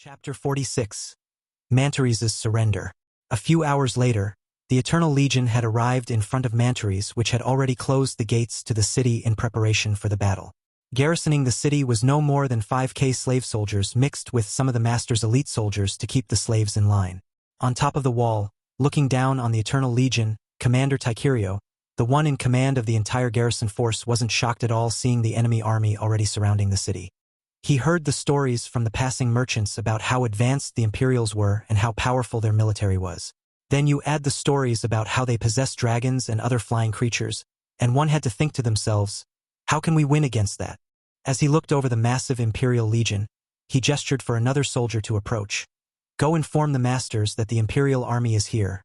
Chapter 46. Mantares' Surrender. A few hours later, the Eternal Legion had arrived in front of Mantares, which had already closed the gates to the city in preparation for the battle. Garrisoning the city was no more than 5,000 slave soldiers mixed with some of the Master's elite soldiers to keep the slaves in line. On top of the wall, looking down on the Eternal Legion, Commander Tycherio, the one in command of the entire garrison force, wasn't shocked at all seeing the enemy army already surrounding the city. He heard the stories from the passing merchants about how advanced the Imperials were and how powerful their military was. Then you add the stories about how they possessed dragons and other flying creatures, and one had to think to themselves, how can we win against that? As he looked over the massive Imperial Legion, he gestured for another soldier to approach. Go inform the masters that the Imperial army is here,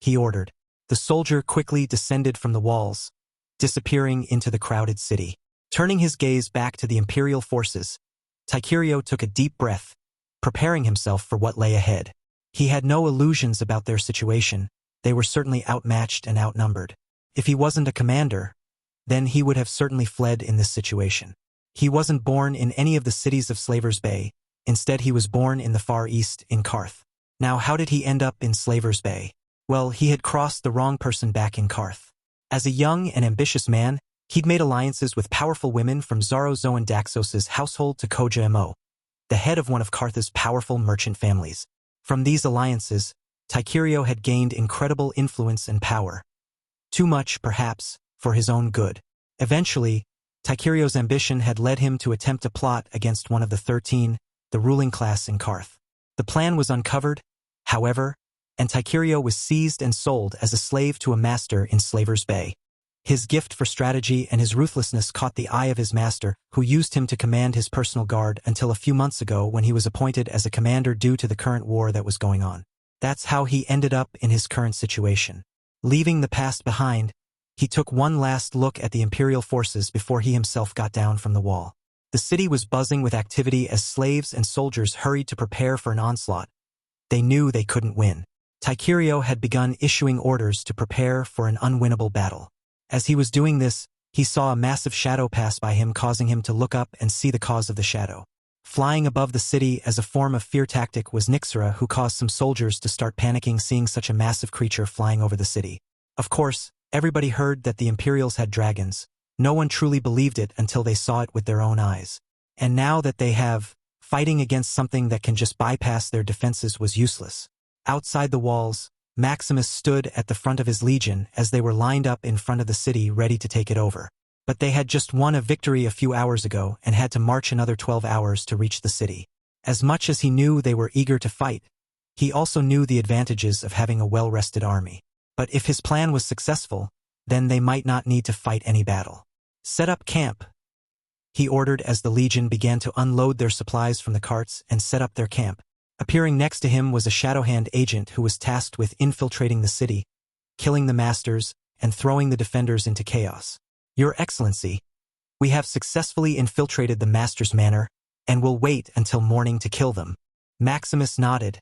he ordered. The soldier quickly descended from the walls, disappearing into the crowded city. Turning his gaze back to the Imperial forces, Tycherio took a deep breath, preparing himself for what lay ahead. He had no illusions about their situation. They were certainly outmatched and outnumbered. If he wasn't a commander, then he would have certainly fled in this situation. He wasn't born in any of the cities of Slaver's Bay. Instead, he was born in the Far East, in Qarth. Now, how did he end up in Slaver's Bay? Well, he had crossed the wrong person back in Qarth. As a young and ambitious man, he'd made alliances with powerful women from Zaro Zoan Daxos' household to Koja Mo, the head of one of Qarth's powerful merchant families. From these alliances, Tycherio had gained incredible influence and power. Too much, perhaps, for his own good. Eventually, Tycherio's ambition had led him to attempt a plot against one of the 13, the ruling class in Qarth. The plan was uncovered, however, and Tycherio was seized and sold as a slave to a master in Slaver's Bay. His gift for strategy and his ruthlessness caught the eye of his master, who used him to command his personal guard until a few months ago when he was appointed as a commander due to the current war that was going on. That's how he ended up in his current situation. Leaving the past behind, he took one last look at the Imperial forces before he himself got down from the wall. The city was buzzing with activity as slaves and soldiers hurried to prepare for an onslaught. They knew they couldn't win. Tycherio had begun issuing orders to prepare for an unwinnable battle. As he was doing this, he saw a massive shadow pass by him, causing him to look up and see the cause of the shadow. Flying above the city as a form of fear tactic was Nyxera, who caused some soldiers to start panicking seeing such a massive creature flying over the city. Of course, everybody heard that the Imperials had dragons. No one truly believed it until they saw it with their own eyes. And now that they have, fighting against something that can just bypass their defenses was useless. Outside the walls, Maximus stood at the front of his legion as they were lined up in front of the city ready to take it over. But they had just won a victory a few hours ago and had to march another 12 hours to reach the city. As much as he knew they were eager to fight, he also knew the advantages of having a well-rested army. But if his plan was successful, then they might not need to fight any battle. Set up camp, he ordered as the legion began to unload their supplies from the carts and set up their camp. Appearing next to him was a Shadowhand agent who was tasked with infiltrating the city, killing the masters, and throwing the defenders into chaos. Your Excellency, we have successfully infiltrated the master's manor, and will wait until morning to kill them. Maximus nodded,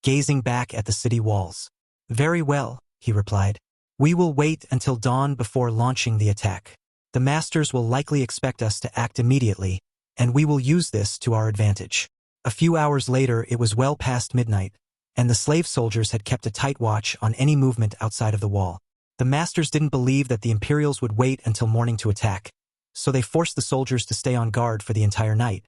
gazing back at the city walls. Very well, he replied. We will wait until dawn before launching the attack. The masters will likely expect us to act immediately, and we will use this to our advantage. A few hours later it was well past midnight, and the slave soldiers had kept a tight watch on any movement outside of the wall. The masters didn't believe that the Imperials would wait until morning to attack, so they forced the soldiers to stay on guard for the entire night,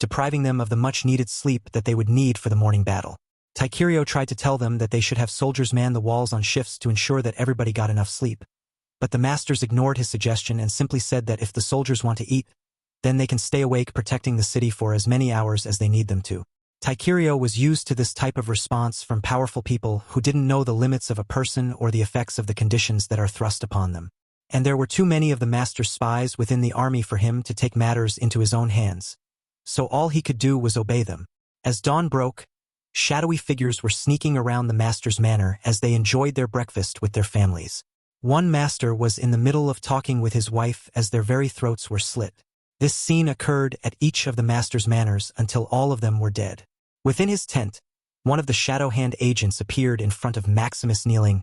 depriving them of the much-needed sleep that they would need for the morning battle. Tycherio tried to tell them that they should have soldiers man the walls on shifts to ensure that everybody got enough sleep, but the masters ignored his suggestion and simply said that if the soldiers want to eat, then they can stay awake protecting the city for as many hours as they need them to. Tycherio was used to this type of response from powerful people who didn't know the limits of a person or the effects of the conditions that are thrust upon them. And there were too many of the master's spies within the army for him to take matters into his own hands. So all he could do was obey them. As dawn broke, shadowy figures were sneaking around the master's manor as they enjoyed their breakfast with their families. One master was in the middle of talking with his wife as their very throats were slit. This scene occurred at each of the master's manors until all of them were dead. Within his tent, one of the Shadowhand agents appeared in front of Maximus kneeling.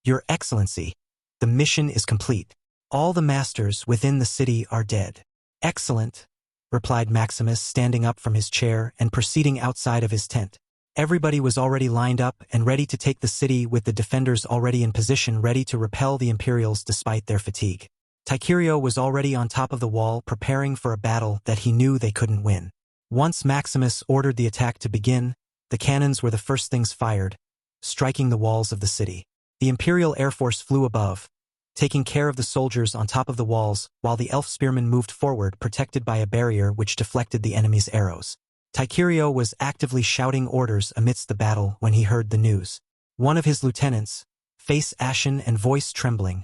Your Excellency, the mission is complete. All the masters within the city are dead. Excellent, replied Maximus, standing up from his chair and proceeding outside of his tent. Everybody was already lined up and ready to take the city, with the defenders already in position ready to repel the Imperials despite their fatigue. Tycherio was already on top of the wall, preparing for a battle that he knew they couldn't win. Once Maximus ordered the attack to begin, the cannons were the first things fired, striking the walls of the city. The Imperial Air Force flew above, taking care of the soldiers on top of the walls, while the elf spearmen moved forward, protected by a barrier which deflected the enemy's arrows. Tycherio was actively shouting orders amidst the battle when he heard the news. One of his lieutenants, face ashen and voice trembling,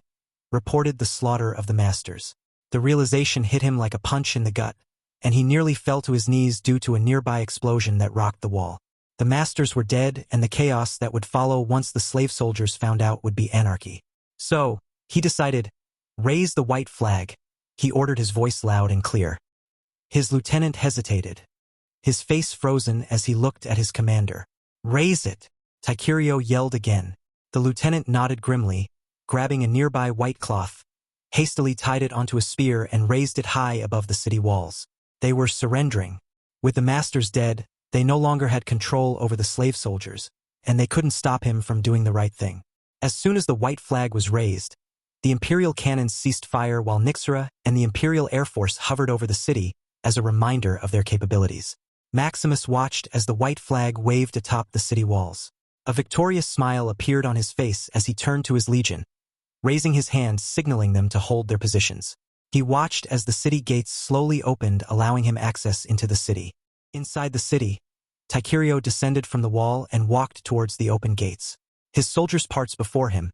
reported the slaughter of the masters. The realization hit him like a punch in the gut, and he nearly fell to his knees due to a nearby explosion that rocked the wall. The masters were dead, and the chaos that would follow once the slave soldiers found out would be anarchy. So, he decided, raise the white flag. He ordered, his voice loud and clear. His lieutenant hesitated, his face frozen as he looked at his commander. Raise it, Tycherio yelled again. The lieutenant nodded grimly, grabbing a nearby white cloth, hastily tied it onto a spear and raised it high above the city walls. They were surrendering. With the masters dead, they no longer had control over the slave soldiers, and they couldn't stop him from doing the right thing. As soon as the white flag was raised, the Imperial cannons ceased fire while Nyxera and the Imperial Air Force hovered over the city as a reminder of their capabilities. Maximus watched as the white flag waved atop the city walls. A victorious smile appeared on his face as he turned to his legion, raising his hand signaling them to hold their positions. He watched as the city gates slowly opened, allowing him access into the city. Inside the city, Tycherio descended from the wall and walked towards the open gates. His soldiers parts before him,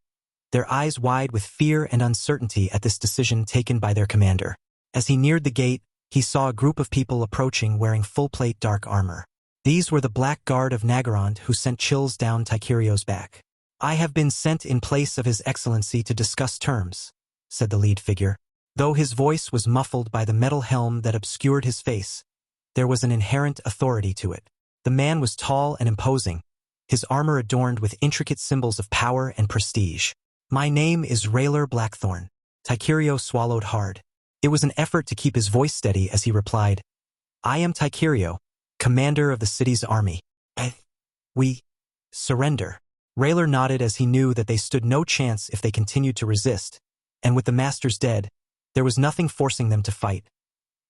their eyes wide with fear and uncertainty at this decision taken by their commander. As he neared the gate, he saw a group of people approaching wearing full-plate dark armor. These were the Black Guard of Nagarond, who sent chills down Tycherio's back. I have been sent in place of His Excellency to discuss terms, said the lead figure. Though his voice was muffled by the metal helm that obscured his face, there was an inherent authority to it. The man was tall and imposing, his armor adorned with intricate symbols of power and prestige. My name is Raylar Blackthorn. Tycherio swallowed hard. It was an effort to keep his voice steady as he replied, I am Tycherio, commander of the city's army. We surrender. Raylar nodded as he knew that they stood no chance if they continued to resist, and with the masters dead, there was nothing forcing them to fight.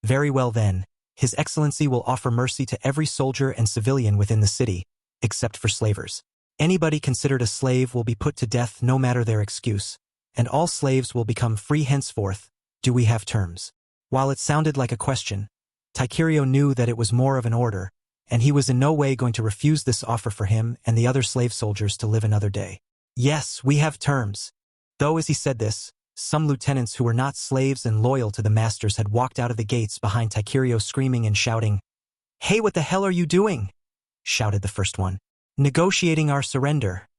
Very well then, His Excellency will offer mercy to every soldier and civilian within the city, except for slavers. Anybody considered a slave will be put to death no matter their excuse, and all slaves will become free henceforth. Do we have terms? While it sounded like a question, Tycherio knew that it was more of an order, and he was in no way going to refuse this offer for him and the other slave soldiers to live another day. Yes, we have terms. Though as he said this, some lieutenants who were not slaves and loyal to the masters had walked out of the gates behind Tycherio, screaming and shouting. Hey, what the hell are you doing? Shouted the first one. Negotiating our surrender,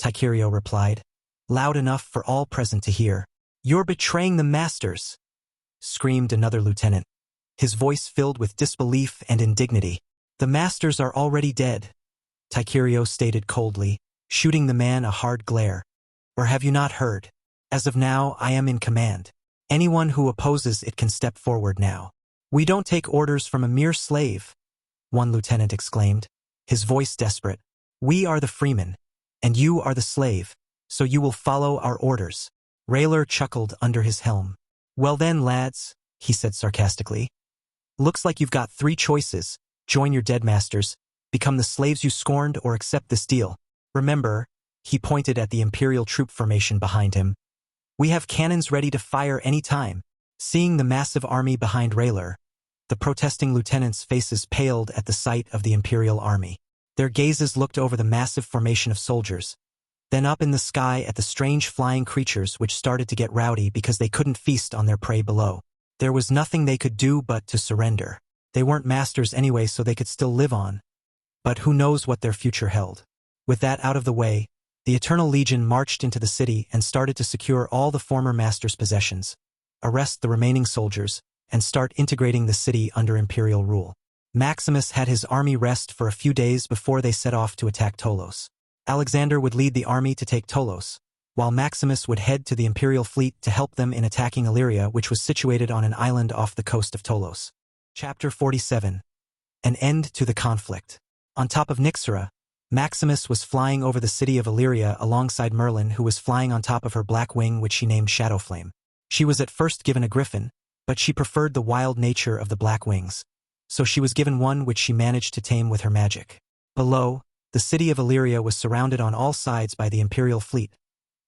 Tycherio replied, loud enough for all present to hear. You're betraying the masters, screamed another lieutenant, his voice filled with disbelief and indignity. The masters are already dead, Tycherio stated coldly, shooting the man a hard glare. Or have you not heard? As of now, I am in command. Anyone who opposes it can step forward now. We don't take orders from a mere slave, one lieutenant exclaimed, his voice desperate. We are the freemen, and you are the slave, so you will follow our orders. Raylar chuckled under his helm. Well then, lads, he said sarcastically. Looks like you've got three choices. Join your dead masters, become the slaves you scorned, or accept this deal. Remember, he pointed at the Imperial troop formation behind him. We have cannons ready to fire any time. Seeing the massive army behind Raylar, the protesting lieutenants' faces paled at the sight of the Imperial army. Their gazes looked over the massive formation of soldiers, then up in the sky at the strange flying creatures which started to get rowdy because they couldn't feast on their prey below. There was nothing they could do but to surrender. They weren't masters anyway, so they could still live on. But who knows what their future held. With that out of the way, the Eternal Legion marched into the city and started to secure all the former masters' possessions, arrest the remaining soldiers, and start integrating the city under Imperial rule. Maximus had his army rest for a few days before they set off to attack Tolos. Alexander would lead the army to take Tolos, while Maximus would head to the Imperial fleet to help them in attacking Illyria, which was situated on an island off the coast of Tolos. Chapter 47. An End to the Conflict. On top of Nyxera, Maximus was flying over the city of Illyria alongside Merlin, who was flying on top of her black wing, which she named Shadowflame. She was at first given a griffin, but she preferred the wild nature of the black wings, so she was given one which she managed to tame with her magic. Below, the city of Illyria was surrounded on all sides by the Imperial fleet,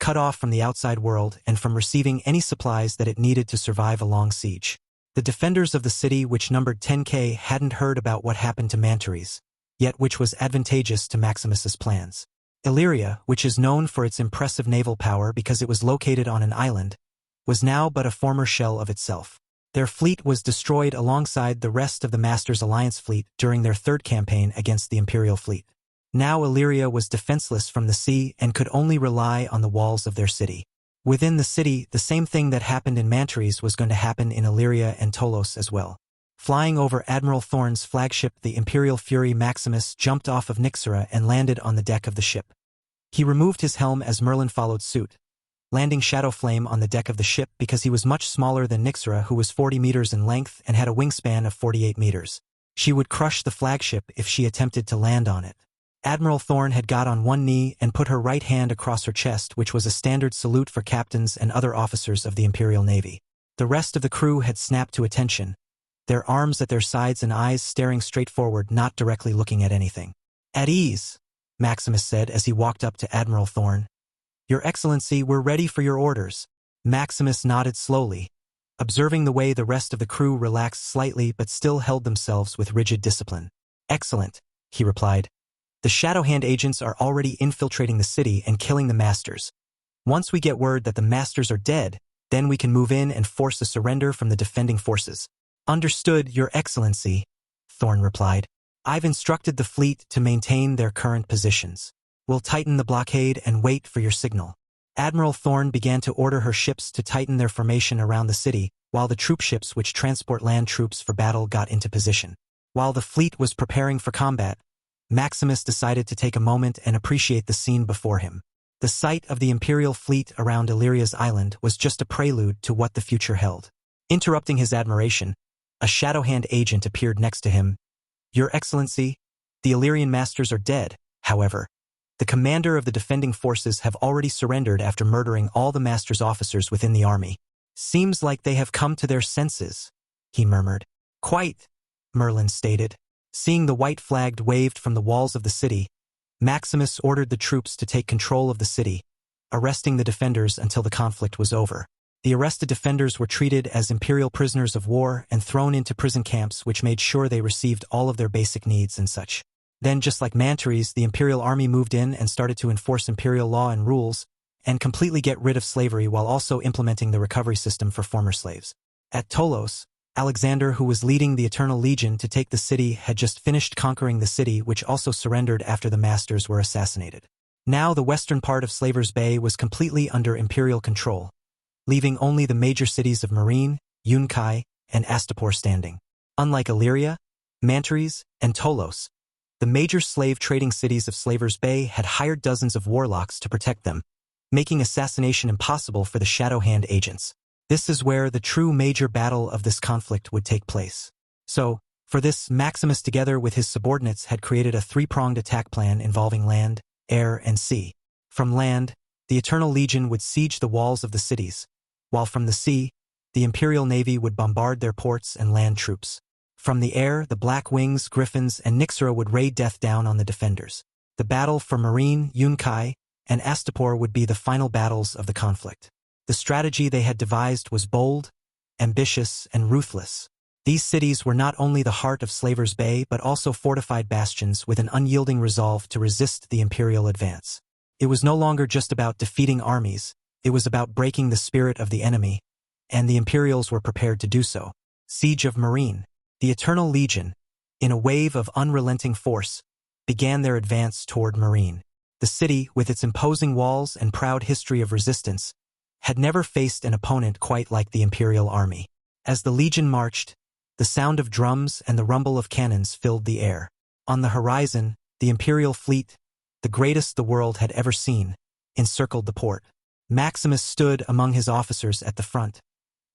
cut off from the outside world and from receiving any supplies that it needed to survive a long siege. The defenders of the city, which numbered 10,000, hadn't heard about what happened to Mantares, yet which was advantageous to Maximus's plans. Illyria, which is known for its impressive naval power because it was located on an island, was now but a former shell of itself. Their fleet was destroyed alongside the rest of the Masters' Alliance fleet during their third campaign against the Imperial fleet. Now Illyria was defenseless from the sea and could only rely on the walls of their city. Within the city, the same thing that happened in Mantares was going to happen in Illyria and Tolos as well. Flying over Admiral Thorn's flagship, the Imperial Fury, Maximus jumped off of Nyxera and landed on the deck of the ship. He removed his helm as Merlin followed suit, landing Shadowflame on the deck of the ship because he was much smaller than Nyxera, who was 40 meters in length and had a wingspan of 48 meters. She would crush the flagship if she attempted to land on it. Admiral Thorn had got on one knee and put her right hand across her chest, which was a standard salute for captains and other officers of the Imperial Navy. The rest of the crew had snapped to attention, their arms at their sides and eyes staring straight forward, not directly looking at anything. "At ease," Maximus said as he walked up to Admiral Thorn. "Your Excellency, we're ready for your orders." Maximus nodded slowly, observing the way the rest of the crew relaxed slightly but still held themselves with rigid discipline. "Excellent," he replied. "The Shadowhand agents are already infiltrating the city and killing the Masters. Once we get word that the Masters are dead, then we can move in and force a surrender from the defending forces." "Understood, Your Excellency," Thorn replied. "I've instructed the fleet to maintain their current positions. We'll tighten the blockade and wait for your signal." Admiral Thorn began to order her ships to tighten their formation around the city, while the troop ships which transport land troops for battle got into position. While the fleet was preparing for combat, Maximus decided to take a moment and appreciate the scene before him. The sight of the Imperial fleet around Illyria's island was just a prelude to what the future held. Interrupting his admiration, a Shadowhand agent appeared next to him. "Your Excellency, the Illyrian Masters are dead. However, the commander of the defending forces have already surrendered after murdering all the Masters' officers within the army. Seems like they have come to their senses," he murmured. "Quite," Merlin stated. Seeing the white flag waved from the walls of the city, Maximus ordered the troops to take control of the city, arresting the defenders until the conflict was over. The arrested defenders were treated as Imperial prisoners of war and thrown into prison camps, which made sure they received all of their basic needs and such. Then, just like Mantares, the Imperial army moved in and started to enforce Imperial law and rules, and completely get rid of slavery while also implementing the recovery system for former slaves. At Tolos, Alexander, who was leading the Eternal Legion to take the city, had just finished conquering the city, which also surrendered after the Masters were assassinated. Now the western part of Slaver's Bay was completely under Imperial control, leaving only the major cities of Meereen, Yunkai, and Astapor standing. Unlike Illyria, Mantares, and Tolos, the major slave trading cities of Slaver's Bay had hired dozens of warlocks to protect them, making assassination impossible for the Shadowhand agents. This is where the true major battle of this conflict would take place. So, for this, Maximus together with his subordinates had created a three-pronged attack plan involving land, air, and sea. From land, the Eternal Legion would siege the walls of the cities, while from the sea, the Imperial Navy would bombard their ports and land troops. From the air, the Black Wings, Griffins, and Nyxera would raid death down on the defenders. The battle for Meereen, Yunkai, and Astapor would be the final battles of the conflict. The strategy they had devised was bold, ambitious, and ruthless. These cities were not only the heart of Slaver's Bay but also fortified bastions with an unyielding resolve to resist the Imperial advance. It was no longer just about defeating armies, it was about breaking the spirit of the enemy, and the Imperials were prepared to do so. Siege of Meereen. The Eternal Legion, in a wave of unrelenting force, began their advance toward Meereen. The city, with its imposing walls and proud history of resistance, had never faced an opponent quite like the Imperial army. As the Legion marched, the sound of drums and the rumble of cannons filled the air. On the horizon, the Imperial fleet, the greatest the world had ever seen, encircled the port. Maximus stood among his officers at the front,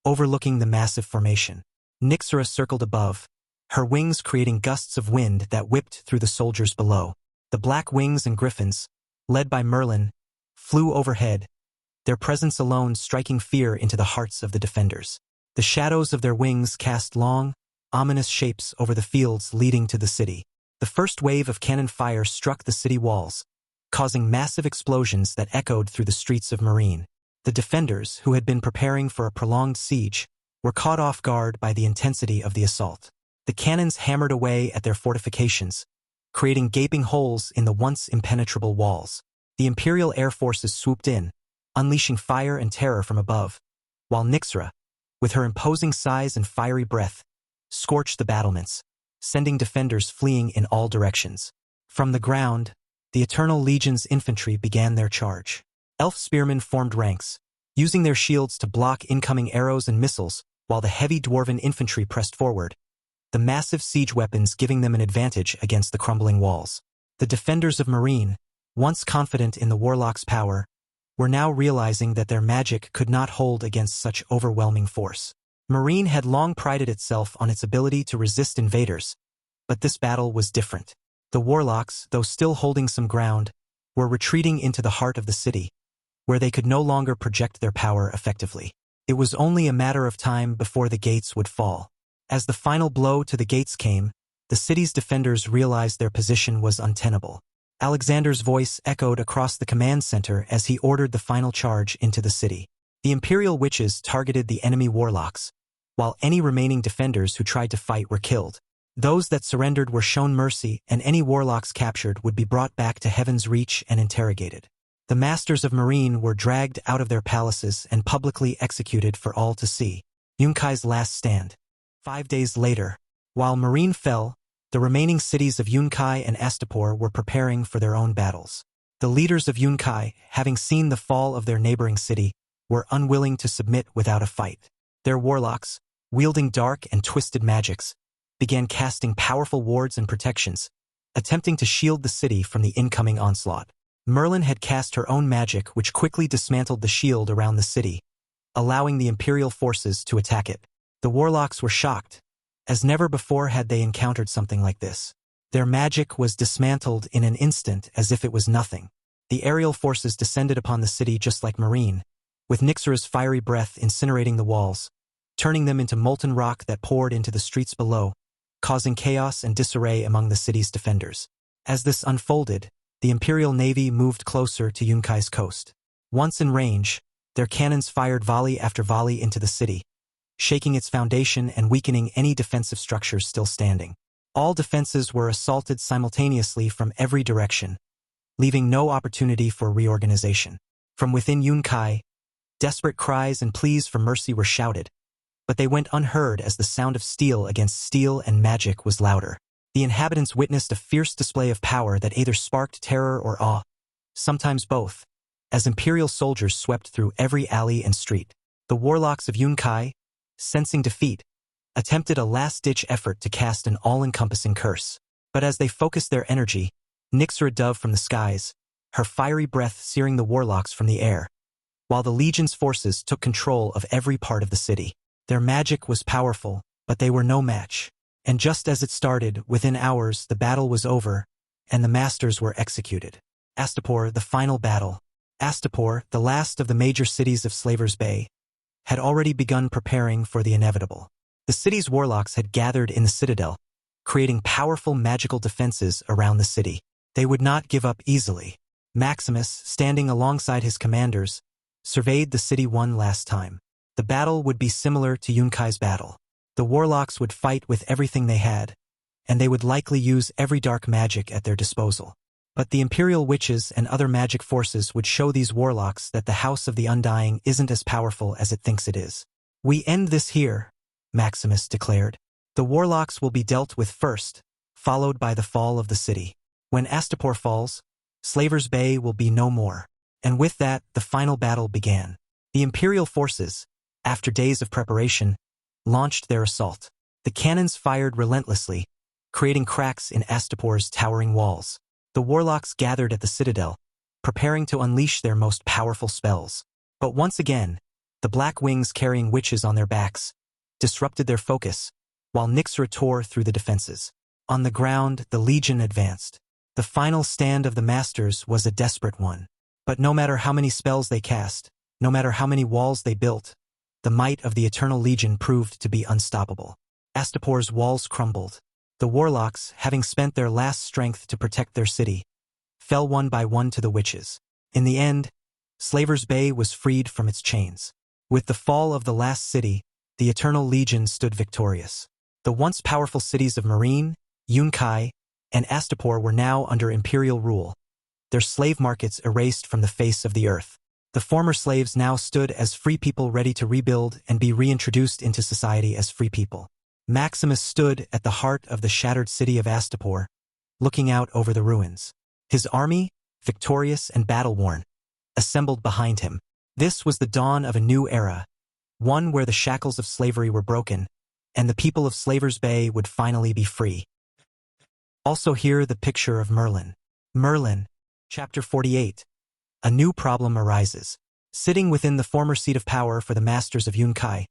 overlooking the massive formation. Nyxera circled above, her wings creating gusts of wind that whipped through the soldiers below. The black wings and griffins, led by Merlin, flew overhead, their presence alone striking fear into the hearts of the defenders. The shadows of their wings cast long, ominous shapes over the fields leading to the city. The first wave of cannon fire struck the city walls, causing massive explosions that echoed through the streets of Marine. The defenders, who had been preparing for a prolonged siege, were caught off guard by the intensity of the assault. The cannons hammered away at their fortifications, creating gaping holes in the once impenetrable walls. The Imperial Air Forces swooped in, unleashing fire and terror from above, while Nyxra, with her imposing size and fiery breath, scorched the battlements, sending defenders fleeing in all directions. From the ground, the Eternal Legion's infantry began their charge. Elf spearmen formed ranks, using their shields to block incoming arrows and missiles, while the heavy dwarven infantry pressed forward, the massive siege weapons giving them an advantage against the crumbling walls. The defenders of Marine, once confident in the warlock's power, were now realizing that their magic could not hold against such overwhelming force. Marine had long prided itself on its ability to resist invaders, but this battle was different. The warlocks, though still holding some ground, were retreating into the heart of the city, where they could no longer project their power effectively. It was only a matter of time before the gates would fall. As the final blow to the gates came, the city's defenders realized their position was untenable. Alexander's voice echoed across the command center as he ordered the final charge into the city. The Imperial witches targeted the enemy warlocks, while any remaining defenders who tried to fight were killed. Those that surrendered were shown mercy, and any warlocks captured would be brought back to Heaven's Reach and interrogated. The Masters of Marine were dragged out of their palaces and publicly executed for all to see. Yunkai's last stand. 5 days later, while Marine fell, the remaining cities of Yunkai and Astapor were preparing for their own battles. The leaders of Yunkai, having seen the fall of their neighboring city, were unwilling to submit without a fight. Their warlocks, wielding dark and twisted magics, began casting powerful wards and protections, attempting to shield the city from the incoming onslaught. Merlin had cast her own magic, which quickly dismantled the shield around the city, allowing the Imperial forces to attack it. The warlocks were shocked, as never before had they encountered something like this. Their magic was dismantled in an instant as if it was nothing. The aerial forces descended upon the city just like Marine, with Nyxra's fiery breath incinerating the walls, turning them into molten rock that poured into the streets below, causing chaos and disarray among the city's defenders. As this unfolded, the Imperial Navy moved closer to Yunkai's coast. Once in range, their cannons fired volley after volley into the city, shaking its foundation and weakening any defensive structures still standing. All defenses were assaulted simultaneously from every direction, leaving no opportunity for reorganization. From within Yunkai, desperate cries and pleas for mercy were shouted, but they went unheard as the sound of steel against steel and magic was louder. The inhabitants witnessed a fierce display of power that either sparked terror or awe, sometimes both, as Imperial soldiers swept through every alley and street. The warlocks of Yunkai, sensing defeat, attempted a last-ditch effort to cast an all-encompassing curse. But as they focused their energy, Nyxra dove from the skies, her fiery breath searing the warlocks from the air, while the Legion's forces took control of every part of the city. Their magic was powerful, but they were no match. And just as it started, within hours the battle was over, and the Masters were executed. Astapor, the final battle. Astapor, the last of the major cities of Slaver's Bay, had already begun preparing for the inevitable. The city's warlocks had gathered in the citadel, creating powerful magical defenses around the city. They would not give up easily. Maximus, standing alongside his commanders, surveyed the city one last time. The battle would be similar to Yunkai's battle. The warlocks would fight with everything they had, and they would likely use every dark magic at their disposal. But the Imperial witches and other magic forces would show these warlocks that the House of the Undying isn't as powerful as it thinks it is. "We end this here," Maximus declared. "The warlocks will be dealt with first, followed by the fall of the city. When Astapor falls, Slaver's Bay will be no more." And with that, the final battle began. The Imperial forces, after days of preparation, launched their assault. The cannons fired relentlessly, creating cracks in Astapor's towering walls. The warlocks gathered at the citadel, preparing to unleash their most powerful spells. But once again, the black wings carrying witches on their backs disrupted their focus, while Nyxra tore through the defenses. On the ground, the Legion advanced. The final stand of the Masters was a desperate one. But no matter how many spells they cast, no matter how many walls they built, the might of the Eternal Legion proved to be unstoppable. Astapor's walls crumbled. The warlocks, having spent their last strength to protect their city, fell one by one to the witches. In the end, Slaver's Bay was freed from its chains. With the fall of the last city, the Eternal Legion stood victorious. The once powerful cities of Marine, Yunkai, and Astapor were now under imperial rule, their slave markets erased from the face of the earth. The former slaves now stood as free people ready to rebuild and be reintroduced into society as free people. Maximus stood at the heart of the shattered city of Astapor, looking out over the ruins. His army, victorious and battle-worn, assembled behind him. This was the dawn of a new era, one where the shackles of slavery were broken, and the people of Slaver's Bay would finally be free. Also here the picture of Merlin. Merlin, Chapter 48. A new problem arises. Sitting within the former seat of power for the Masters of Yunkai,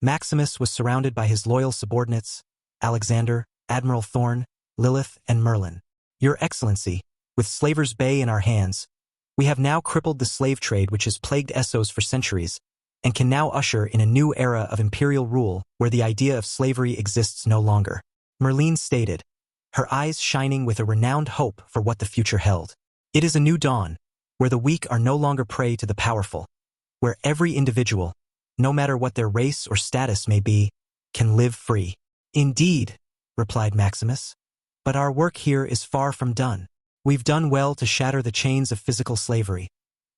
Maximus was surrounded by his loyal subordinates, Alexander, Admiral Thorn, Lilith, and Merlin. Your Excellency, with Slaver's Bay in our hands, we have now crippled the slave trade which has plagued Essos for centuries, and can now usher in a new era of imperial rule where the idea of slavery exists no longer. Merlin stated, her eyes shining with a renowned hope for what the future held. It is a new dawn, where the weak are no longer prey to the powerful, where every individual, no matter what their race or status may be, can live free. Indeed, replied Maximus, but our work here is far from done. We've done well to shatter the chains of physical slavery,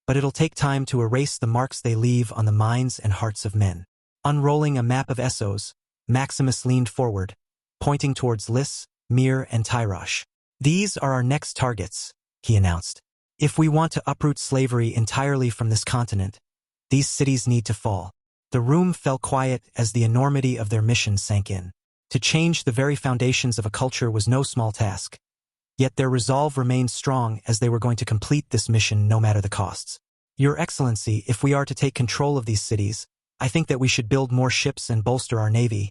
but it'll take time to erase the marks they leave on the minds and hearts of men. Unrolling a map of Essos, Maximus leaned forward, pointing towards Lys, Mir, and Tyrosh. These are our next targets, he announced. If we want to uproot slavery entirely from this continent, these cities need to fall. The room fell quiet as the enormity of their mission sank in. To change the very foundations of a culture was no small task. Yet their resolve remained strong as they were going to complete this mission no matter the costs. Your Excellency, if we are to take control of these cities, I think that we should build more ships and bolster our navy,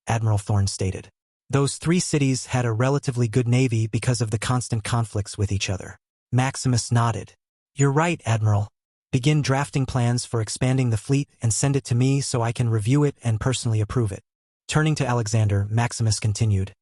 Admiral Thorn stated. Those 3 cities had a relatively good navy because of the constant conflicts with each other. Maximus nodded. You're right, Admiral. Begin drafting plans for expanding the fleet and send it to me so I can review it and personally approve it. Turning to Alexander, Maximus continued.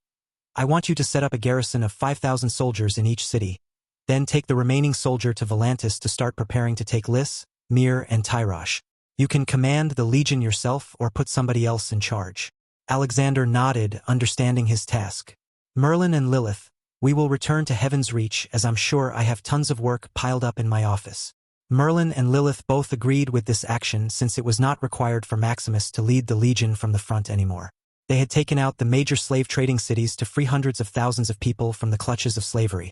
I want you to set up a garrison of 5,000 soldiers in each city. Then take the remaining soldier to Volantis to start preparing to take Lys, Mir, and Tyrosh. You can command the legion yourself or put somebody else in charge. Alexander nodded, understanding his task. Merlin and Lilith, we will return to Heaven's Reach as I'm sure I have tons of work piled up in my office. Merlin and Lilith both agreed with this action since it was not required for Maximus to lead the legion from the front anymore. They had taken out the major slave trading cities to free hundreds of thousands of people from the clutches of slavery,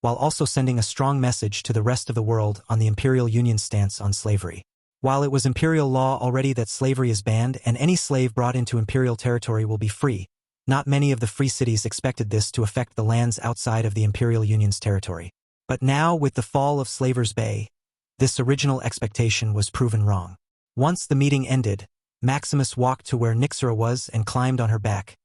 while also sending a strong message to the rest of the world on the Imperial Union's stance on slavery. While it was imperial law already that slavery is banned and any slave brought into imperial territory will be free, not many of the free cities expected this to affect the lands outside of the Imperial Union's territory. But now, with the fall of Slaver's Bay, this original expectation was proven wrong. Once the meeting ended, Maximus walked to where Nyxra was and climbed on her back,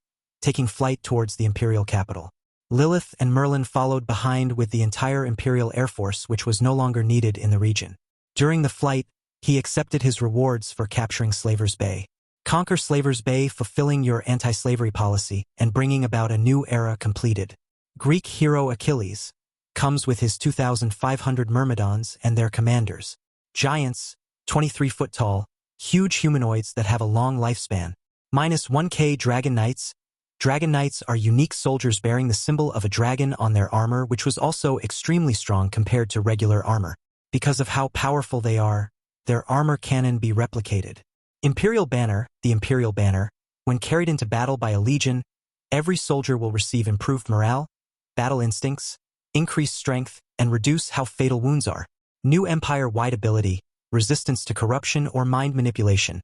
taking flight towards the imperial capital. Lilith and Merlin followed behind with the entire Imperial Air Force, which was no longer needed in the region. During the flight, he accepted his rewards for capturing Slaver's Bay. Conquer Slaver's Bay, fulfilling your anti-slavery policy and bringing about a new era completed. Greek hero Achilles comes with his 2,500 Myrmidons and their commanders. Giants, 23 foot tall, huge humanoids that have a long lifespan. -1K Dragon Knights. Dragon Knights are unique soldiers bearing the symbol of a dragon on their armor, which was also extremely strong compared to regular armor. Because of how powerful they are, their armor can be replicated. Imperial Banner, the Imperial Banner, when carried into battle by a legion, every soldier will receive improved morale, battle instincts, increased strength, and reduce how fatal wounds are. New Empire-wide ability, resistance to corruption or mind manipulation.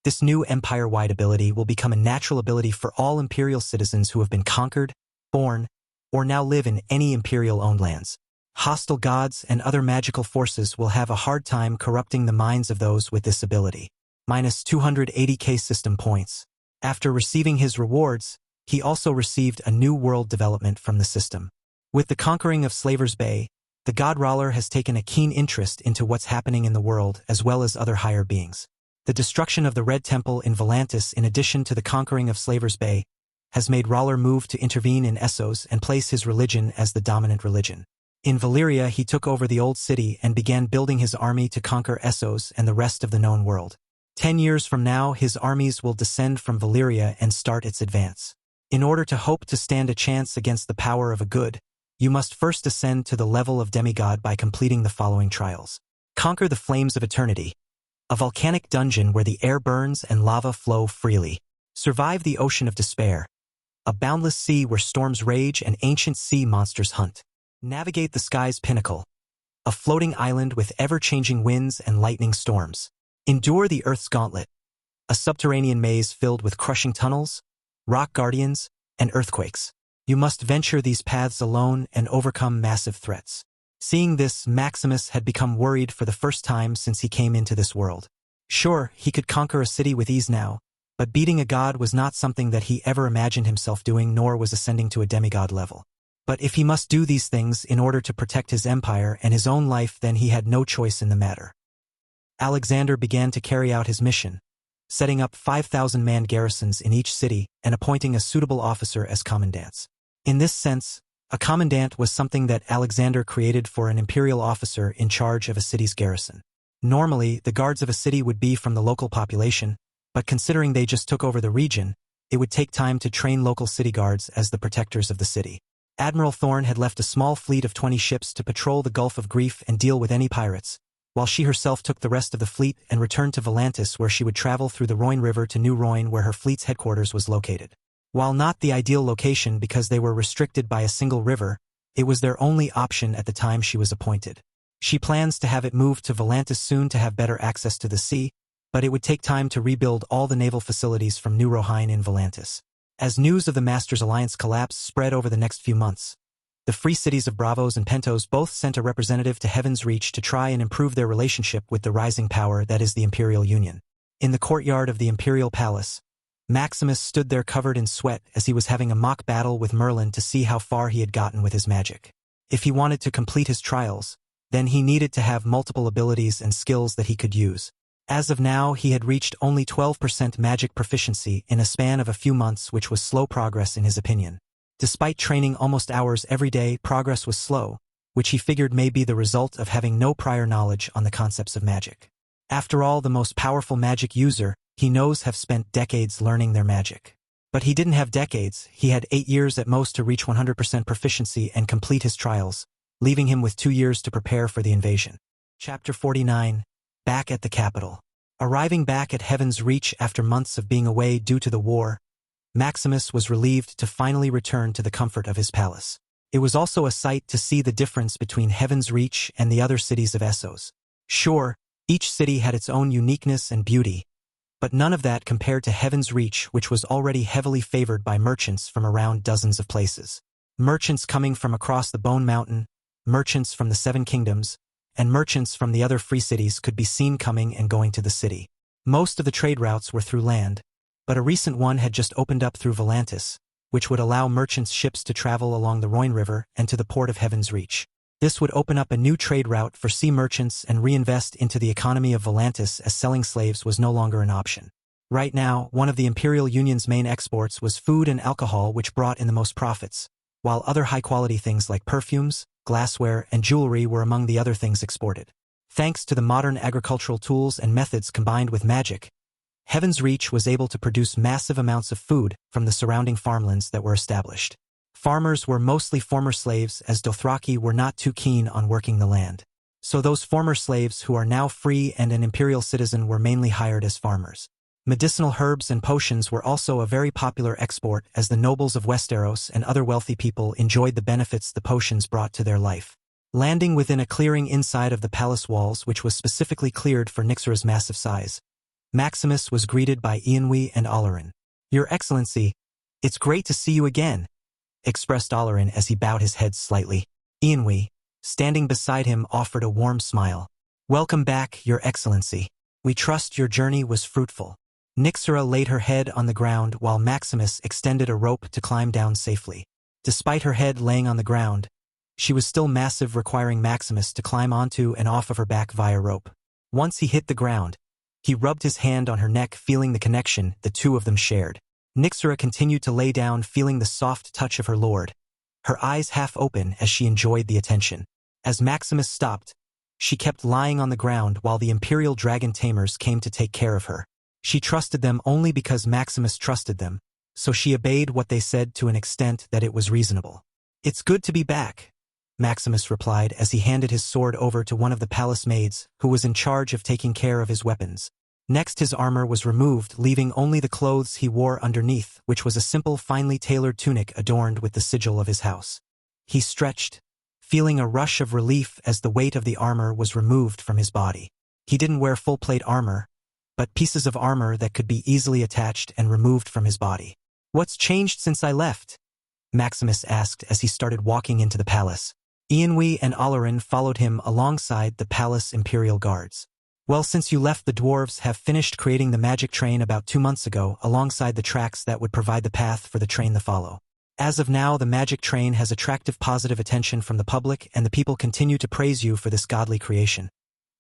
This new Empire-wide ability will become a natural ability for all Imperial citizens who have been conquered, born, or now live in any Imperial-owned lands. Hostile gods and other magical forces will have a hard time corrupting the minds of those with this ability. -280K system points. After receiving his rewards, he also received a new world development from the system. With the conquering of Slaver's Bay, the god R'hllor has taken a keen interest into what's happening in the world as well as other higher beings. The destruction of the Red Temple in Volantis in addition to the conquering of Slaver's Bay has made R'hllor move to intervene in Essos and place his religion as the dominant religion. In Valyria he took over the old city and began building his army to conquer Essos and the rest of the known world. 10 years from now his armies will descend from Valyria and start its advance. In order to hope to stand a chance against the power of a good, you must first ascend to the level of demigod by completing the following trials. Conquer the Flames of Eternity, a volcanic dungeon where the air burns and lava flow freely. Survive the Ocean of Despair, a boundless sea where storms rage and ancient sea monsters hunt. Navigate the Sky's Pinnacle, a floating island with ever-changing winds and lightning storms. Endure the Earth's Gauntlet, a subterranean maze filled with crushing tunnels, rock guardians, and earthquakes. You must venture these paths alone and overcome massive threats. Seeing this, Maximus had become worried for the first time since he came into this world. Sure, he could conquer a city with ease now, but beating a god was not something that he ever imagined himself doing, nor was ascending to a demigod level. But if he must do these things in order to protect his empire and his own life, then he had no choice in the matter. Alexander began to carry out his mission, setting up 5,000-man garrisons in each city and appointing a suitable officer as commandants. In this sense, a commandant was something that Alexander created for an imperial officer in charge of a city's garrison. Normally, the guards of a city would be from the local population, but considering they just took over the region, it would take time to train local city guards as the protectors of the city. Admiral Thorne had left a small fleet of 20 ships to patrol the Gulf of Grief and deal with any pirates, while she herself took the rest of the fleet and returned to Volantis, where she would travel through the Rhoyne River to New Rhoyne, where her fleet's headquarters was located. While not the ideal location because they were restricted by a single river, it was their only option at the time she was appointed. She plans to have it moved to Volantis soon to have better access to the sea, but it would take time to rebuild all the naval facilities from New Rohine in Volantis. As news of the Masters Alliance collapse spread over the next few months, the free cities of Bravos and Pentos both sent a representative to Heaven's Reach to try and improve their relationship with the rising power that is the Imperial Union. In the courtyard of the Imperial Palace, Maximus stood there covered in sweat as he was having a mock battle with Merlin to see how far he had gotten with his magic. If he wanted to complete his trials, then he needed to have multiple abilities and skills that he could use. As of now, he had reached only 12% magic proficiency in a span of a few months, which was slow progress in his opinion. Despite training almost hours every day, progress was slow, which he figured may be the result of having no prior knowledge on the concepts of magic. After all, the most powerful magic user he knows have spent decades learning their magic. But he didn't have decades, he had 8 years at most to reach 100% proficiency and complete his trials, leaving him with 2 years to prepare for the invasion. Chapter 49. Back at the capital. Arriving back at Heaven's Reach after months of being away due to the war, Maximus was relieved to finally return to the comfort of his palace. It was also a sight to see the difference between Heaven's Reach and the other cities of Essos. Sure, each city had its own uniqueness and beauty, but none of that compared to Heaven's Reach, which was already heavily favored by merchants from around dozens of places. Merchants coming from across the Bone Mountain, merchants from the Seven Kingdoms, and merchants from the other free cities could be seen coming and going to the city. Most of the trade routes were through land, but a recent one had just opened up through Volantis, which would allow merchants' ships to travel along the Rhoyne River and to the port of Heaven's Reach. This would open up a new trade route for sea merchants and reinvest into the economy of Volantis, as selling slaves was no longer an option. Right now, one of the Imperial Union's main exports was food and alcohol, which brought in the most profits, while other high-quality things like perfumes, glassware, and jewelry were among the other things exported. Thanks to the modern agricultural tools and methods combined with magic, Heaven's Reach was able to produce massive amounts of food from the surrounding farmlands that were established. Farmers were mostly former slaves, as Dothraki were not too keen on working the land. So those former slaves who are now free and an imperial citizen were mainly hired as farmers. Medicinal herbs and potions were also a very popular export, as the nobles of Westeros and other wealthy people enjoyed the benefits the potions brought to their life. Landing within a clearing inside of the palace walls, which was specifically cleared for Nyxora's massive size, Maximus was greeted by Eonwy and Olorin. "Your Excellency, it's great to see you again," expressed Olorin as he bowed his head slightly. Eonwy, standing beside him, offered a warm smile. "Welcome back, Your Excellency. We trust your journey was fruitful." Nyxera laid her head on the ground while Maximus extended a rope to climb down safely. Despite her head laying on the ground, she was still massive, requiring Maximus to climb onto and off of her back via rope. Once he hit the ground, he rubbed his hand on her neck, feeling the connection the two of them shared. Nyxera continued to lay down, feeling the soft touch of her lord, her eyes half open as she enjoyed the attention. As Maximus stopped, she kept lying on the ground while the Imperial Dragon Tamers came to take care of her. She trusted them only because Maximus trusted them, so she obeyed what they said to an extent that it was reasonable. "It's good to be back," Maximus replied as he handed his sword over to one of the palace maids, who was in charge of taking care of his weapons. Next, his armor was removed, leaving only the clothes he wore underneath, which was a simple, finely tailored tunic adorned with the sigil of his house. He stretched, feeling a rush of relief as the weight of the armor was removed from his body. He didn't wear full-plate armor, but pieces of armor that could be easily attached and removed from his body. "What's changed since I left?" Maximus asked as he started walking into the palace. Ianwi and Alarin followed him alongside the palace Imperial guards. "Well, since you left, the dwarves have finished creating the magic train about 2 months ago, alongside the tracks that would provide the path for the train to follow. As of now, the magic train has attracted positive attention from the public, and the people continue to praise you for this godly creation.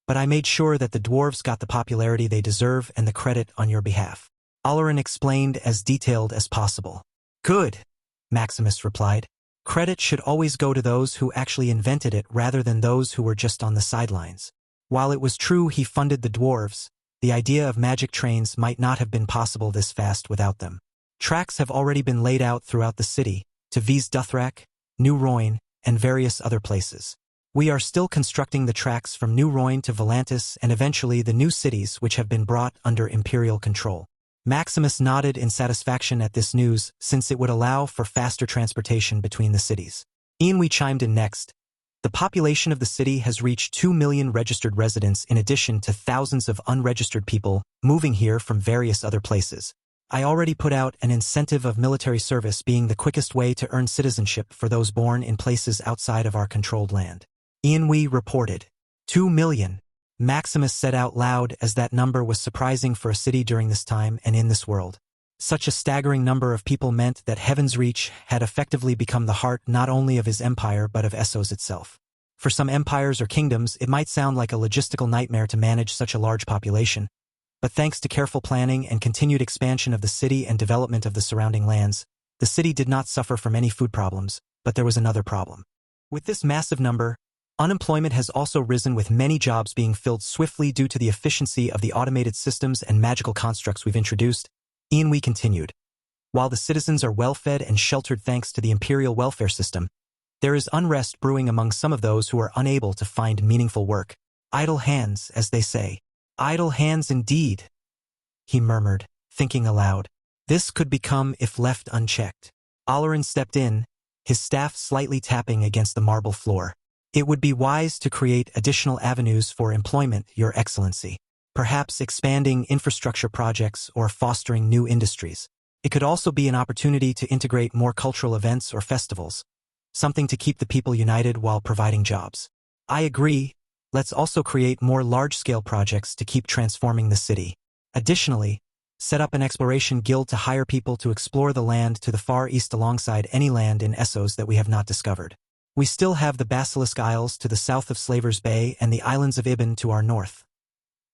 But I made sure that the dwarves got the popularity they deserve and the credit on your behalf." Alarin explained as detailed as possible. "Good," Maximus replied. "Credit should always go to those who actually invented it rather than those who were just on the sidelines." While it was true he funded the dwarves, the idea of magic trains might not have been possible this fast without them. Tracks have already been laid out throughout the city, to Viz Duthrak, New Roin, and various other places. We are still constructing the tracks from New Roin to Volantis and eventually the new cities which have been brought under Imperial control. Maximus nodded in satisfaction at this news, since it would allow for faster transportation between the cities. Ianwi chimed in next. "The population of the city has reached 2 million registered residents in addition to thousands of unregistered people moving here from various other places. I already put out an incentive of military service being the quickest way to earn citizenship for those born in places outside of our controlled land." Ianwi reported. 2 million. Maximus said out loud, as that number was surprising for a city during this time and in this world. Such a staggering number of people meant that Heaven's Reach had effectively become the heart not only of his empire but of Essos itself. For some empires or kingdoms, it might sound like a logistical nightmare to manage such a large population, but thanks to careful planning and continued expansion of the city and development of the surrounding lands, the city did not suffer from any food problems. But there was another problem. With this massive number, unemployment has also risen, with many jobs being filled swiftly due to the efficiency of the automated systems and magical constructs we've introduced. Ianwi continued. While the citizens are well-fed and sheltered thanks to the imperial welfare system, there is unrest brewing among some of those who are unable to find meaningful work. "Idle hands, as they say. Idle hands indeed," he murmured, thinking aloud. "This could become if left unchecked." Alarin stepped in, his staff slightly tapping against the marble floor. "It would be wise to create additional avenues for employment, Your Excellency. Perhaps expanding infrastructure projects or fostering new industries. It could also be an opportunity to integrate more cultural events or festivals, something to keep the people united while providing jobs." "I agree. Let's also create more large-scale projects to keep transforming the city. Additionally, set up an exploration guild to hire people to explore the land to the far east alongside any land in Essos that we have not discovered. We still have the Basilisk Isles to the south of Slaver's Bay and the islands of Ibn to our north,"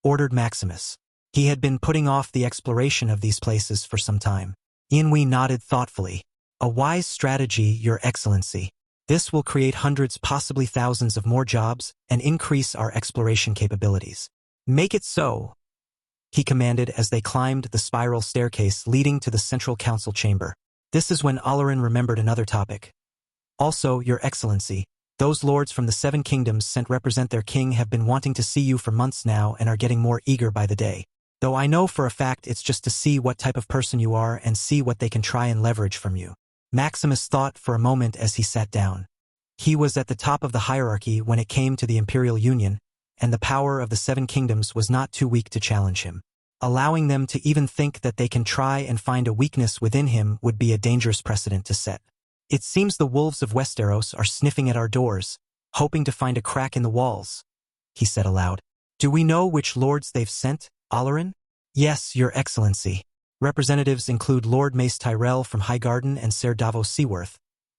ordered Maximus. He had been putting off the exploration of these places for some time. Ianwi nodded thoughtfully. "A wise strategy, Your Excellency. This will create hundreds, possibly thousands of more jobs and increase our exploration capabilities." "Make it so," he commanded as they climbed the spiral staircase leading to the central council chamber. This is when Alarin remembered another topic. "Also, Your Excellency, those lords from the 7 kingdoms sent represent their king have been wanting to see you for months now and are getting more eager by the day. Though I know for a fact it's just to see what type of person you are and see what they can try and leverage from you." Maximus thought for a moment as he sat down. He was at the top of the hierarchy when it came to the Imperial Union, and the power of the 7 kingdoms was not too weak to challenge him. Allowing them to even think that they can try and find a weakness within him would be a dangerous precedent to set. "It seems the wolves of Westeros are sniffing at our doors, hoping to find a crack in the walls," he said aloud. "Do we know which lords they've sent, Alarin?" Yes, Your Excellency. Representatives include Lord Mace Tyrell from Highgarden and Ser Davos Seaworth,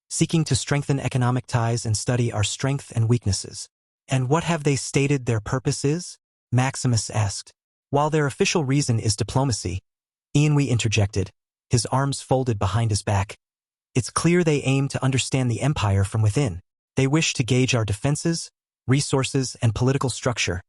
seeking to strengthen economic ties and study our strength and weaknesses. And what have they stated their purpose is? Maximus asked. While their official reason is diplomacy, Ianwe interjected, his arms folded behind his back. It's clear they aim to understand the Empire from within. They wish to gauge our defenses, resources, and political structure,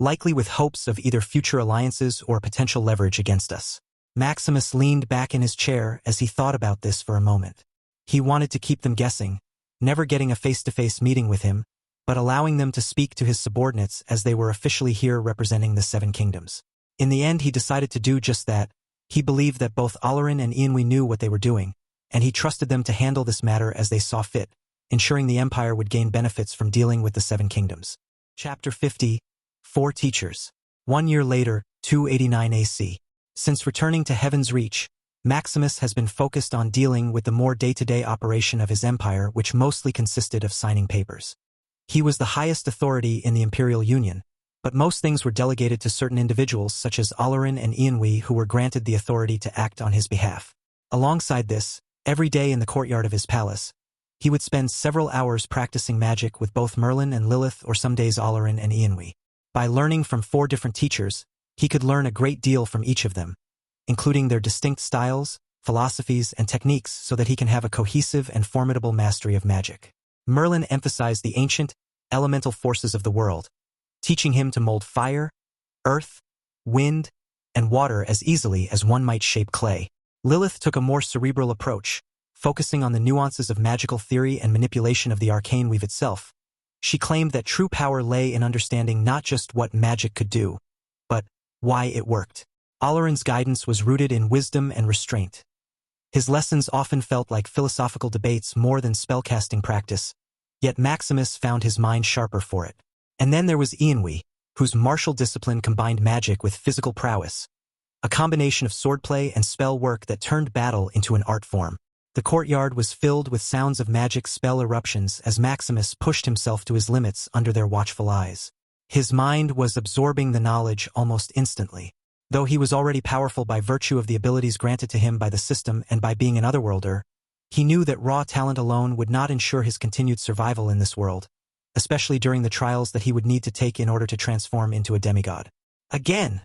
likely with hopes of either future alliances or potential leverage against us. Maximus leaned back in his chair as he thought about this for a moment. He wanted to keep them guessing, never getting a face-to-face meeting with him, but allowing them to speak to his subordinates as they were officially here representing the Seven Kingdoms. In the end, he decided to do just that. He believed that both Olorin and Ianwe knew what they were doing, and he trusted them to handle this matter as they saw fit, ensuring the Empire would gain benefits from dealing with the Seven Kingdoms. Chapter 50. 4 Teachers. 1 year later, 289 AC. Since returning to Heaven's Reach, Maximus has been focused on dealing with the more day-to-day operation of his empire, which mostly consisted of signing papers. He was the highest authority in the Imperial Union, but most things were delegated to certain individuals such as Olorin and Ianwe, who were granted the authority to act on his behalf. Alongside this, every day in the courtyard of his palace, he would spend several hours practicing magic with both Merlin and Lilith, or some days Olorin and Ianwe. By learning from 4 different teachers, he could learn a great deal from each of them, including their distinct styles, philosophies, and techniques, so that he can have a cohesive and formidable mastery of magic. Merlin emphasized the ancient, elemental forces of the world, teaching him to mold fire, earth, wind, and water as easily as one might shape clay. Lilith took a more cerebral approach, focusing on the nuances of magical theory and manipulation of the arcane weave itself. She claimed that true power lay in understanding not just what magic could do, but why it worked. Olorin's guidance was rooted in wisdom and restraint. His lessons often felt like philosophical debates more than spellcasting practice, yet Maximus found his mind sharper for it. And then there was Ianwe, whose martial discipline combined magic with physical prowess, a combination of swordplay and spell work that turned battle into an art form. The courtyard was filled with sounds of magic spell eruptions as Maximus pushed himself to his limits under their watchful eyes. His mind was absorbing the knowledge almost instantly. Though he was already powerful by virtue of the abilities granted to him by the system and by being an otherworlder, he knew that raw talent alone would not ensure his continued survival in this world, especially during the trials that he would need to take in order to transform into a demigod. Again!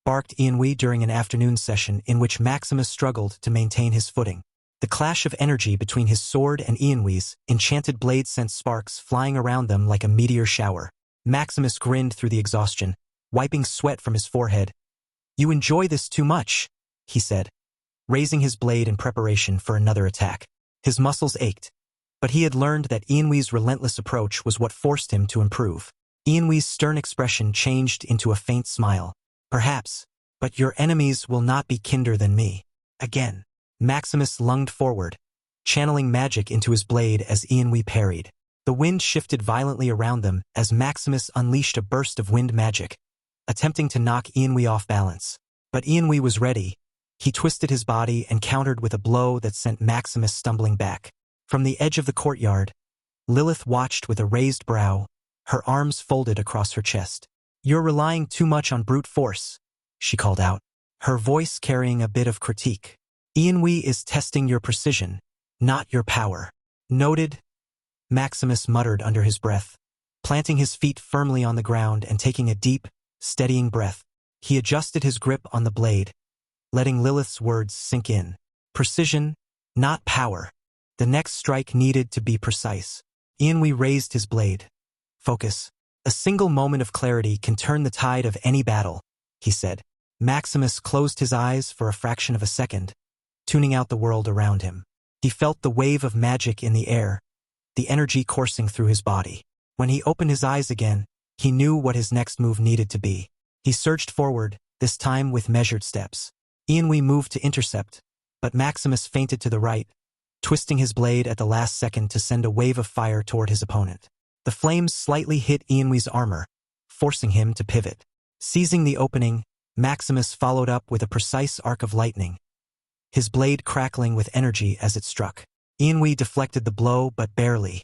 Barked Ianwe during an afternoon session in which Maximus struggled to maintain his footing. The clash of energy between his sword and Ianwe's enchanted blade sent sparks flying around them like a meteor shower. Maximus grinned through the exhaustion, wiping sweat from his forehead. "You enjoy this too much," he said, raising his blade in preparation for another attack. His muscles ached, but he had learned that Ianwe's relentless approach was what forced him to improve. Ianwe's stern expression changed into a faint smile. "Perhaps, but your enemies will not be kinder than me." Again, Maximus lunged forward, channeling magic into his blade as Ianwe parried. The wind shifted violently around them as Maximus unleashed a burst of wind magic, attempting to knock Ianwe off balance. But Ianwe was ready. He twisted his body and countered with a blow that sent Maximus stumbling back. From the edge of the courtyard, Lilith watched with a raised brow, her arms folded across her chest. "You're relying too much on brute force," she called out, her voice carrying a bit of critique. "Ianwe is testing your precision, not your power." "Noted," Maximus muttered under his breath, planting his feet firmly on the ground and taking a deep, steadying breath. He adjusted his grip on the blade, letting Lilith's words sink in. "Precision, not power. The next strike needed to be precise." Ianwe raised his blade. "Focus. A single moment of clarity can turn the tide of any battle," he said. Maximus closed his eyes for a fraction of a second, tuning out the world around him. He felt the wave of magic in the air, the energy coursing through his body. When he opened his eyes again, he knew what his next move needed to be. He surged forward, this time with measured steps. Ianwe moved to intercept, but Maximus feinted to the right, twisting his blade at the last second to send a wave of fire toward his opponent. The flames slightly hit Ianwe's armor, forcing him to pivot. Seizing the opening, Maximus followed up with a precise arc of lightning, his blade crackling with energy as it struck. Ianwe deflected the blow, but barely.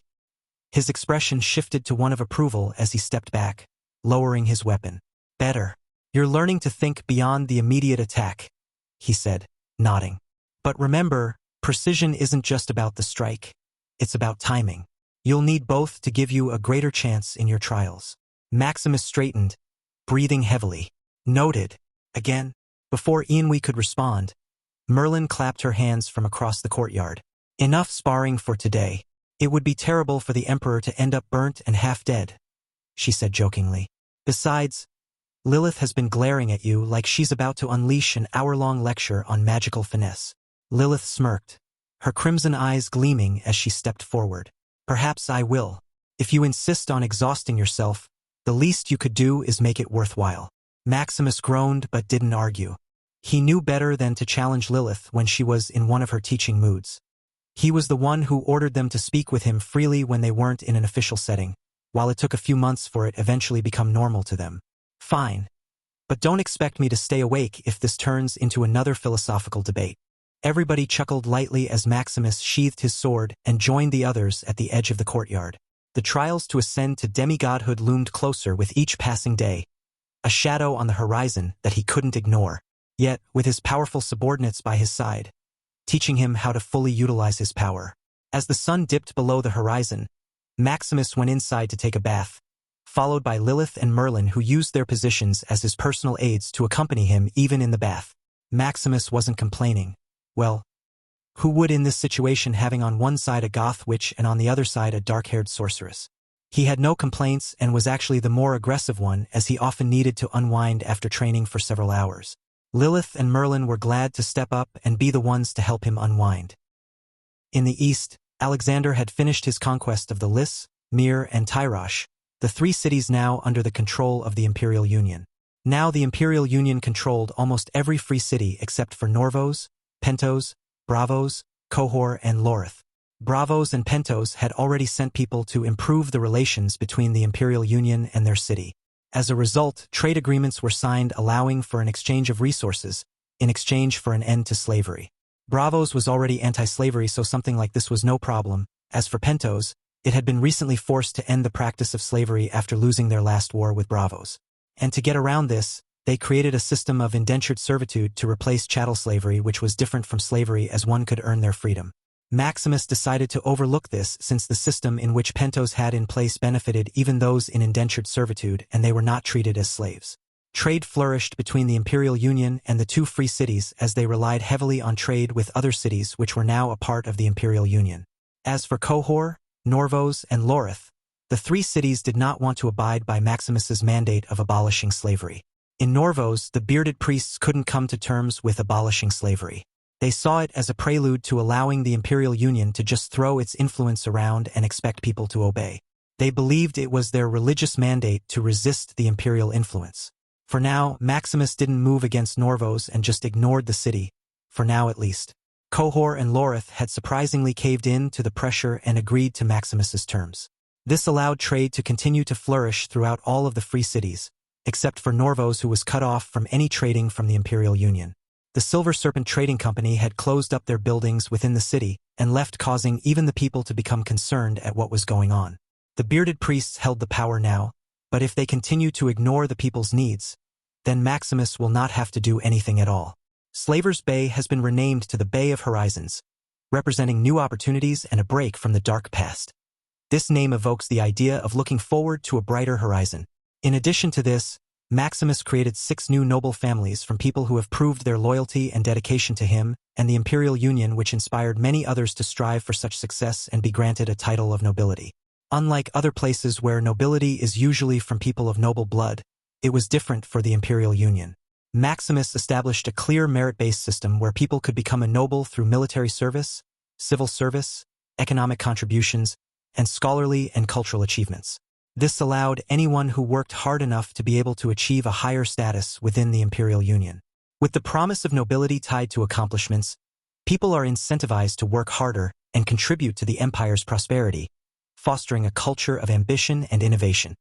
His expression shifted to one of approval as he stepped back, lowering his weapon. "Better," You're learning to think beyond the immediate attack, he said, nodding. But remember, precision isn't just about the strike. It's about timing. You'll need both to give you a greater chance in your trials. Maximus straightened, breathing heavily. Noted. Again. Before Ianwi could respond, Merlin clapped her hands from across the courtyard. Enough sparring for today. It would be terrible for the Emperor to end up burnt and half dead, she said jokingly. Besides, Lilith has been glaring at you like she's about to unleash an hour-long lecture on magical finesse. Lilith smirked, her crimson eyes gleaming as she stepped forward. Perhaps I will. If you insist on exhausting yourself, the least you could do is make it worthwhile. Maximus groaned but didn't argue. He knew better than to challenge Lilith when she was in one of her teaching moods. He was the one who ordered them to speak with him freely when they weren't in an official setting, while it took a few months for it eventually become normal to them. Fine. But don't expect me to stay awake if this turns into another philosophical debate. Everybody chuckled lightly as Maximus sheathed his sword and joined the others at the edge of the courtyard. The trials to ascend to demigodhood loomed closer with each passing day, a shadow on the horizon that he couldn't ignore. Yet, with his powerful subordinates by his side, teaching him how to fully utilize his power. As the sun dipped below the horizon, Maximus went inside to take a bath, followed by Lilith and Merlin, who used their positions as his personal aides to accompany him even in the bath. Maximus wasn't complaining. Well, who would in this situation, having on one side a goth witch and on the other side a dark-haired sorceress? He had no complaints and was actually the more aggressive one, as he often needed to unwind after training for several hours. Lilith and Merlin were glad to step up and be the ones to help him unwind. In the east, Alexander had finished his conquest of the Lys, Mir, and Tyrosh, the three cities now under the control of the Imperial Union. Now the Imperial Union controlled almost every free city except for Norvos, Pentos, Bravos, Qohor, and Lorith. Bravos and Pentos had already sent people to improve the relations between the Imperial Union and their city. As a result, trade agreements were signed allowing for an exchange of resources, in exchange for an end to slavery. Bravos was already anti-slavery, so something like this was no problem. As for Pentos, it had been recently forced to end the practice of slavery after losing their last war with Bravos. And to get around this, they created a system of indentured servitude to replace chattel slavery, which was different from slavery as one could earn their freedom. Maximus decided to overlook this since the system in which Pentos had in place benefited even those in indentured servitude and they were not treated as slaves. Trade flourished between the Imperial Union and the two free cities as they relied heavily on trade with other cities which were now a part of the Imperial Union. As for Qohor, Norvos, and Lorith, the three cities did not want to abide by Maximus's mandate of abolishing slavery. In Norvos, the bearded priests couldn't come to terms with abolishing slavery. They saw it as a prelude to allowing the Imperial Union to just throw its influence around and expect people to obey. They believed it was their religious mandate to resist the imperial influence. For now, Maximus didn't move against Norvos and just ignored the city, for now at least. Qohor and Lorith had surprisingly caved in to the pressure and agreed to Maximus's terms. This allowed trade to continue to flourish throughout all of the free cities, except for Norvos, who was cut off from any trading from the Imperial Union. The Silver Serpent Trading Company had closed up their buildings within the city and left, causing even the people to become concerned at what was going on. The bearded priests held the power now, but if they continue to ignore the people's needs, then Maximus will not have to do anything at all. Slaver's Bay has been renamed to the Bay of Horizons, representing new opportunities and a break from the dark past. This name evokes the idea of looking forward to a brighter horizon. In addition to this, Maximus created 6 new noble families from people who have proved their loyalty and dedication to him and the Imperial Union, which inspired many others to strive for such success and be granted a title of nobility. Unlike other places where nobility is usually from people of noble blood, it was different for the Imperial Union. Maximus established a clear merit-based system where people could become a noble through military service, civil service, economic contributions, and scholarly and cultural achievements. This allowed anyone who worked hard enough to be able to achieve a higher status within the Imperial Union. With the promise of nobility tied to accomplishments, people are incentivized to work harder and contribute to the empire's prosperity, fostering a culture of ambition and innovation.